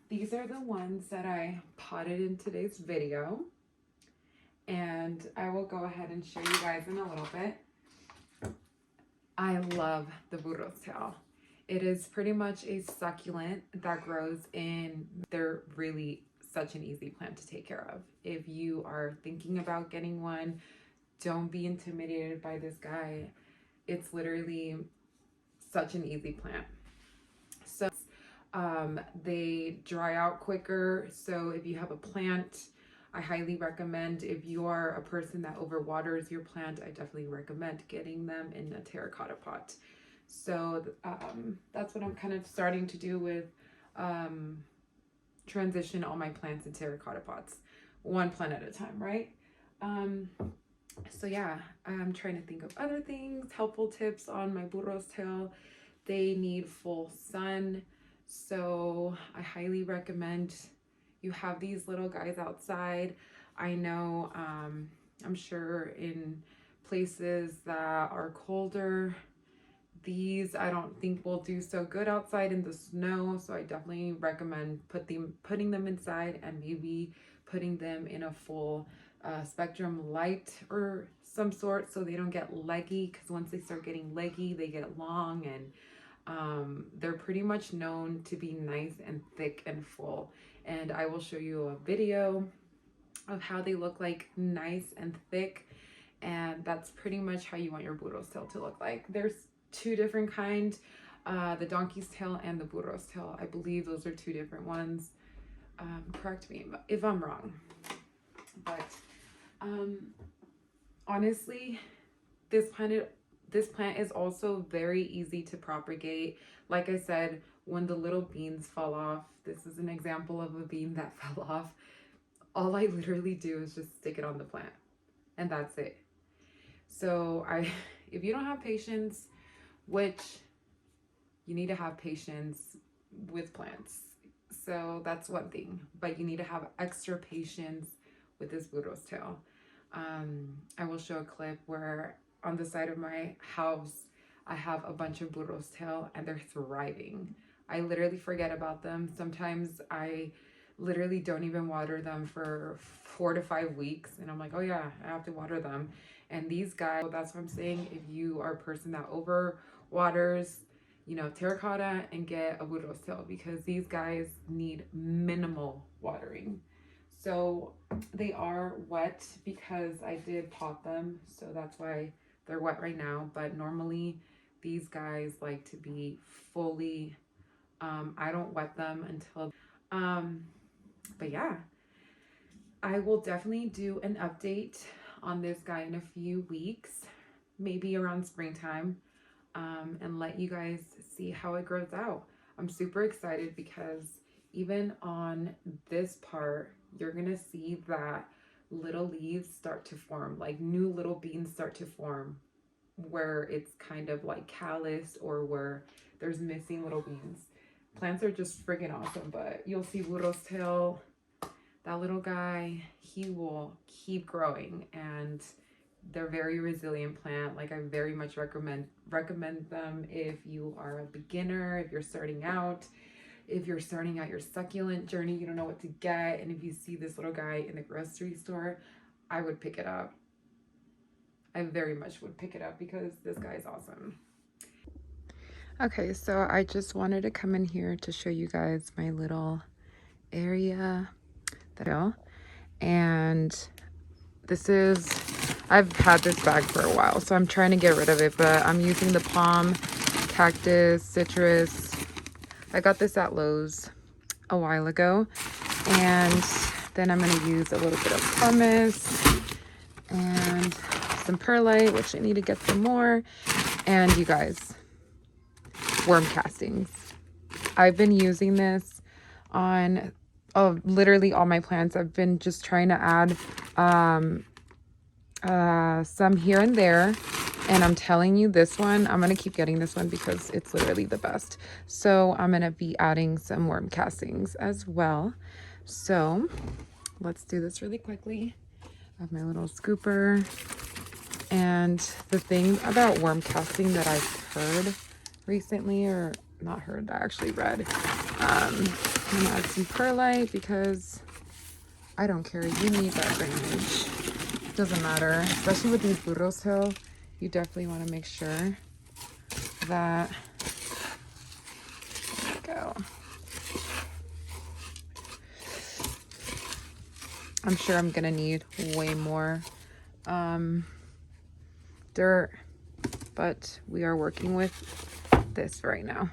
these are the ones that I potted in today's video. And I will go ahead and show you guys in a little bit. I love the burros tail. It is pretty much a succulent that grows in, they're really such an easy plant to take care of. If you are thinking about getting one, don't be intimidated by this guy. It's literally such an easy plant. So they dry out quicker. So if you have a plant, I highly recommend, if you are a person that overwaters your plant, I definitely recommend getting them in a terracotta pot. So that's what I'm kind of starting to do with transition all my plants in terracotta pots, one plant at a time, right? So yeah, I'm trying to think of other things, helpful tips on my burros tail. They need full sun, so I highly recommend you have these little guys outside. I know, I'm sure in places that are colder, these I don't think will do so good outside in the snow, so I definitely recommend putting them inside and maybe putting them in a full spectrum light or some sort so they don't get leggy, because once they start getting leggy, they get long, and they're pretty much known to be nice and thick and full. And I will show you a video of how they look like nice and thick, and that's pretty much how you want your burros tail to look like. There's two different kinds, the donkey's tail and the burros tail. I believe those are two different ones. Correct me if I'm wrong. But honestly, this plant is also very easy to propagate. Like I said, when the little beans fall off, this is an example of a bean that fell off. All I literally do is just stick it on the plant, and that's it. So if you don't have patience, which you need to have patience with plants, so that's one thing, but you need to have extra patience with this burros tail. I will show a clip where on the side of my house, I have a bunch of burros tail and they're thriving. I literally forget about them. Sometimes I literally don't even water them for 4 to 5 weeks. And I'm like, oh yeah, I have to water them. And these guys, that's what I'm saying. If you are a person that over waters, you know, terracotta and get a burros tail, because these guys need minimal watering. So they are wet because I did pot them. So that's why they're wet right now. But normally these guys like to be fully, I don't wet them until, but yeah, I will definitely do an update on this guy in a few weeks, maybe around springtime, and let you guys see how it grows out. I'm super excited because even on this part, you're gonna see that little leaves start to form, like new little beans start to form where it's kind of like calloused or where there's missing little beans. Plants are just freaking awesome, but you'll see burros tail, that little guy, he will keep growing, and they're very resilient plant. Like I very much recommend them if you are a beginner, if you're starting out, if you're starting out your succulent journey, you don't know what to get, and if you see this little guy in the grocery store, I would pick it up. I very much would pick it up because this guy is awesome. Okay, so I just wanted to come in here to show you guys my little area that, and this is, I've had this bag for a while, so I'm trying to get rid of it, but I'm using the palm, cactus, citrus. I got this at Lowe's a while ago, and then I'm going to use a little bit of pumice and some perlite, which I need to get some more, and you guys, worm castings. I've been using this on literally all my plants. I've been just trying to add some here and there, and I'm telling you, this one, I'm gonna keep getting this one because it's literally the best. So I'm gonna be adding some worm castings as well. So let's do this really quickly. I have my little scooper, and the thing about worm casting that I've heard recently, or not heard, I actually read, I'm gonna add some perlite because I don't care. You need that drainage. Doesn't matter, especially with these burros hill. You definitely want to make sure that. There we go. I'm sure I'm gonna need way more dirt, but we are working with this right now.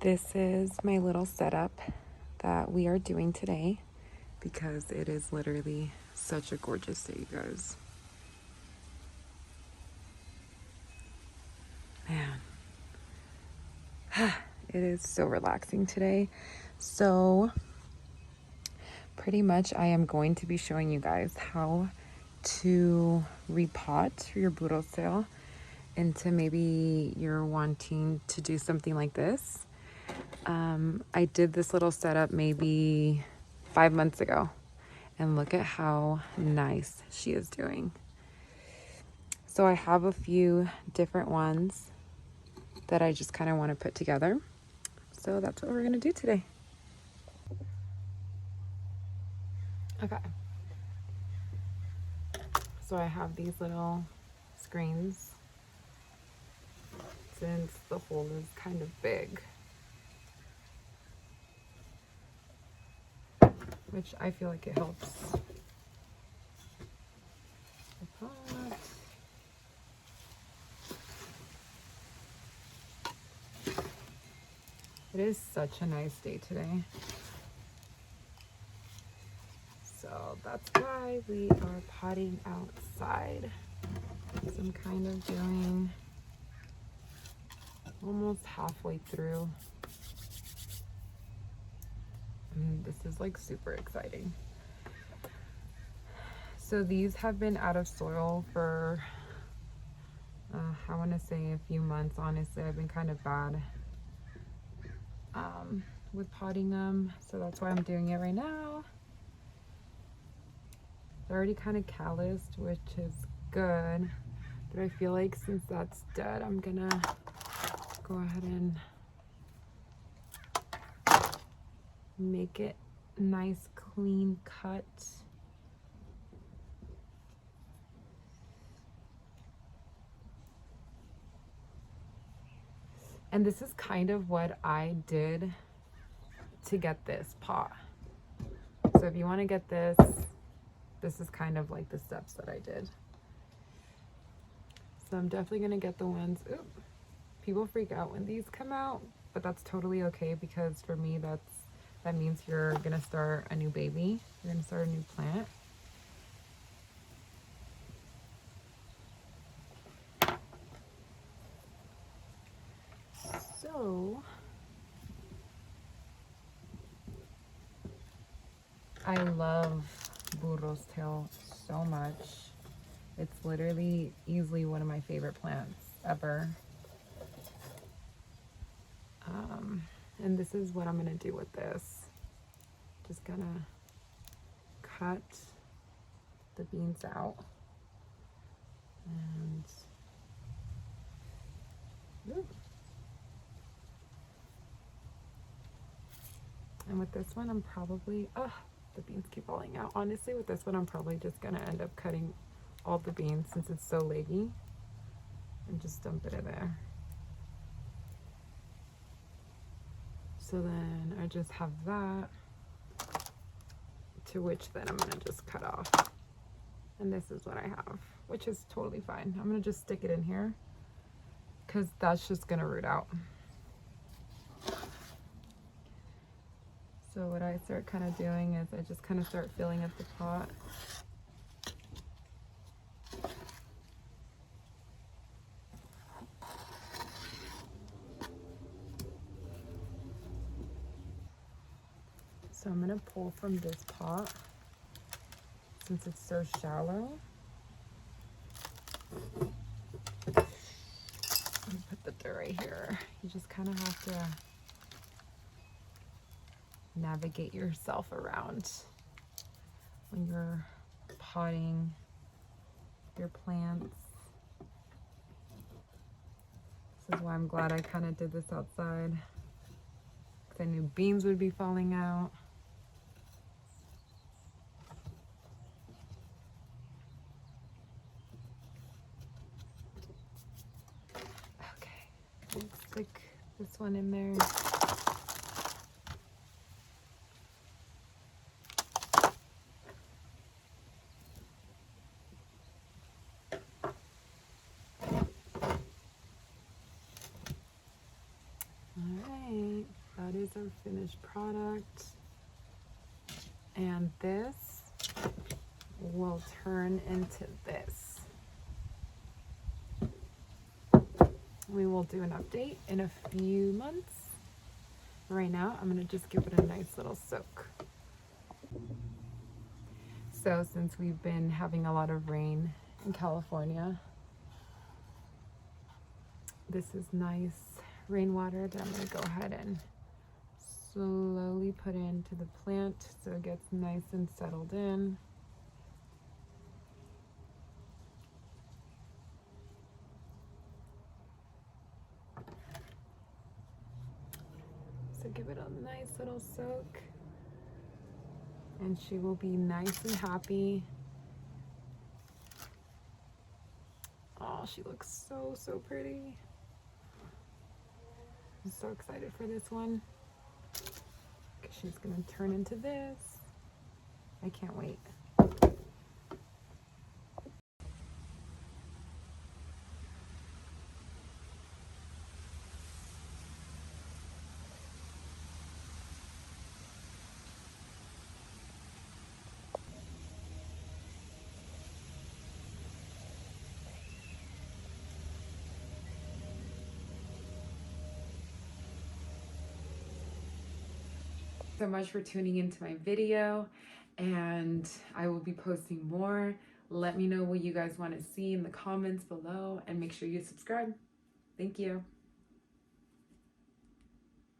This is my little setup that we are doing today because it is literally such a gorgeous day, you guys. Man, it is so relaxing today. So pretty much I am going to be showing you guys how to repot your burro sale into maybe you're wanting to do something like this. I did this little setup maybe 5 months ago, and look at how nice she is doing. So I have a few different ones that I just kind of want to put together. So that's what we're going to do today. Okay. So I have these little screens since the hole is kind of big, which I feel like it helps the pot. It is such a nice day today. So that's why we are potting outside. So I'm kind of doing almost halfway through. And this is like super exciting. So these have been out of soil for, I want to say a few months. Honestly, I've been kind of bad with potting them. So that's why I'm doing it right now. They're already kind of calloused, which is good. But I feel like since that's dead, I'm gonna go ahead and make it nice, clean cut. And this is kind of what I did to get this pot. So if you want to get this, this is kind of like the steps that I did. So I'm definitely going to get the ones, people freak out when these come out, but that's totally okay because for me, that means you're going to start a new baby. You're going to start a new plant. So I love Burros tail so much. It's literally easily one of my favorite plants ever. And this is what I'm gonna do with this. Just gonna cut the beans out. And with this one, I'm probably, the beans keep falling out. Honestly, with this one, I'm probably just gonna end up cutting all the beans since it's so leggy and just dump it in there. So then I just have that, to which then I'm gonna just cut off. And this is what I have, which is totally fine. I'm gonna just stick it in here because that's just gonna root out. So what I start kind of doing is I just kind of start filling up the pot. So I'm gonna pull from this pot since it's so shallow. Put the dirt right here. You just kind of have to navigate yourself around when you're potting your plants. This is why I'm glad I kind of did this outside, because I knew beans would be falling out. Okay, let's stick this one in there. Alright, that is our finished product. And this will turn into this. We will do an update in a few months. Right now, I'm going to just give it a nice little soak. So since we've been having a lot of rain in California, this is nice rainwater that I'm going to go ahead and slowly put into the plant so it gets nice and settled in. So give it a nice little soak, and she will be nice and happy. Oh, she looks so, so pretty. I'm so excited for this one, because she's gonna turn into this. I can't wait. So much for tuning into my video, and I will be posting more. Let me know what you guys want to see in the comments below, and make sure you subscribe. Thank you.